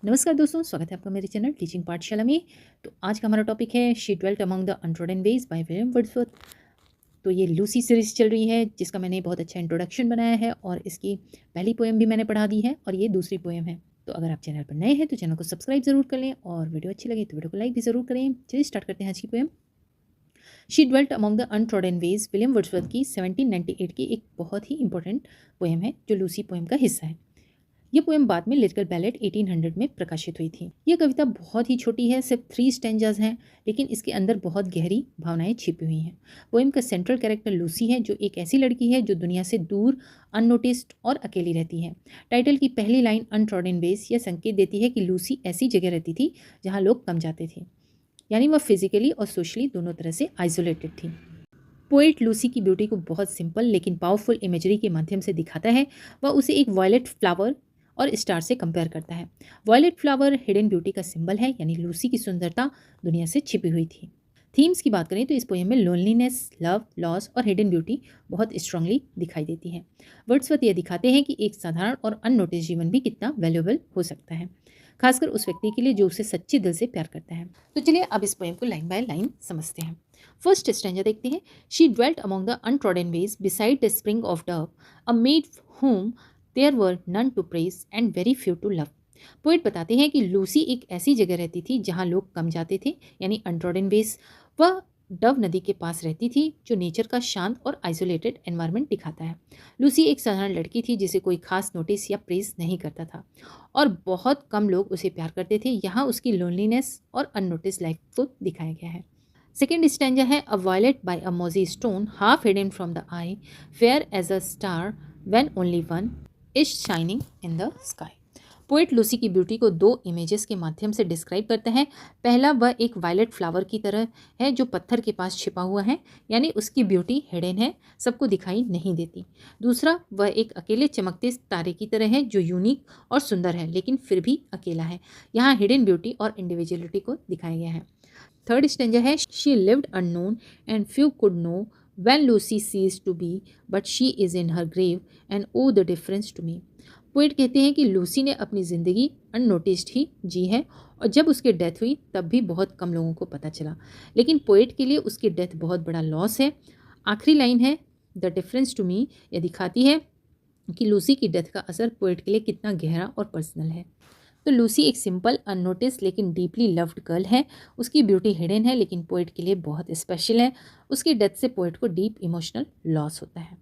नमस्कार दोस्तों, स्वागत है आपका मेरे चैनल टीचिंग पाठशाला में। तो आज का हमारा टॉपिक है she dwelt among the untrodden veg by William Wordsworth. तो ये लूसी सीरीज़ चल रही है जिसका मैंने बहुत अच्छा इंट्रोडक्शन बनाया है और इसकी पहली पोएम भी मैंने पढ़ा दी है और ये दूसरी पोएम है। तो अगर आप चैनल पर नए हैं तो चैनल को सब्सक्राइब ज़रूर कर लें और वीडियो अच्छी लगे तो वीडियो को लाइक भी ज़रूर करें। चलिए स्टार्ट करते हैं आज की poem. She dwelt among the untrodden veg William Wordsworth की 1798 की एक बहुत ही इंपॉर्टेंट पोएम है जो लूसी पोएम का हिस्सा है। ये पोएम बाद में लिटिल बैलेट 1800 में प्रकाशित हुई थी। यह कविता बहुत ही छोटी है, सिर्फ 3 स्टैंजाज हैं, लेकिन इसके अंदर बहुत गहरी भावनाएं छिपी हुई हैं। पोएम का सेंट्रल कैरेक्टर लूसी है, जो एक ऐसी लड़की है जो दुनिया से दूर, अननोटिस्ड और अकेली रहती है। टाइटल की पहली लाइन अनट्रॉडन वेज यह संकेत देती है कि लूसी ऐसी जगह रहती थी जहाँ लोग कम जाते थे, यानी वह फिजिकली और सोशली दोनों तरह से आइसोलेटेड थी। पोएट लूसी की ब्यूटी को बहुत सिंपल लेकिन पावरफुल इमेजरी के माध्यम से दिखाता है। वह उसे एक वायलेट फ्लावर और स्टार से कंपेयर करता है। वायलेट फ्लावर हिडन ब्यूटी का सिंबल है, यानी लूसी की सुंदरता दुनिया से छिपी हुई थी। थीम्स की बात करें तो इस पोएम में लोनलीनेस, लव, लॉस और हिडन ब्यूटी बहुत स्ट्रांगली दिखाई देती है। वर्ड्सवर्थ यह दिखाते हैं कि एक साधारण और अननोटिस जीवन भी कितना वैल्यूएबल हो सकता है, खासकर उस व्यक्ति के लिए जो उसे सच्चे दिल से प्यार करता है। तो चलिए अब इस पोएम को लाइन बाय लाइन समझते हैं। फर्स्ट स्टैंजा देखते हैं। She dwelt among the untrodden ways beside the spring of Dove, a maid whom there were none to praise and very few to love। Poet बताते हैं कि Lucy एक ऐसी जगह रहती थी जहाँ लोग कम जाते थे, यानी अनट्रॉडन वेज। वह डव नदी के पास रहती थी, जो नेचर का शांत और आइसोलेटेड एनवायरनमेंट दिखाता है। लूसी एक साधारण लड़की थी जिसे कोई खास नोटिस या प्रेज नहीं करता था और बहुत कम लोग उसे प्यार करते थे। यहाँ उसकी लोनलीनेस और अननोटिस लाइफ को दिखाया गया है। सेकेंड स्टैंजा है। A violet by a mossy stone half hidden from the eye, fair as a star when only one is shining in the sky. Poet Lucy की ब्यूटी को 2 images के माध्यम से डिस्क्राइब करता है। पहला, वह एक वायलेट फ्लावर की तरह है जो पत्थर के पास छिपा हुआ है, यानी उसकी ब्यूटी हिडन है, सबको दिखाई नहीं देती। दूसरा, वह एक अकेले चमकते तारे की तरह है जो यूनिक और सुंदर है लेकिन फिर भी अकेला है। यहाँ हिडन ब्यूटी और इंडिविजुअलिटी को दिखाया गया है। थर्ड स्टेंजा है। She lived unknown and few could know when Lucy ceased to be, but she is in her grave and oh the difference to me। Poet कहते हैं कि लूसी ने अपनी ज़िंदगी अननोटिस्ड ही जी है और जब उसकी डेथ हुई तब भी बहुत कम लोगों को पता चला, लेकिन पोइट के लिए उसकी डेथ बहुत बड़ा लॉस है। आखिरी लाइन है द डिफरेंस टू मी, यह दिखाती है कि लूसी की डेथ का असर पोइट के लिए कितना गहरा और पर्सनल है। तो लूसी एक सिंपल, अननोटिस लेकिन डीपली लव्ड गर्ल है। उसकी ब्यूटी हिडन है लेकिन पोइट के लिए बहुत स्पेशल है। उसकी डेथ से पोइट को डीप इमोशनल लॉस होता है।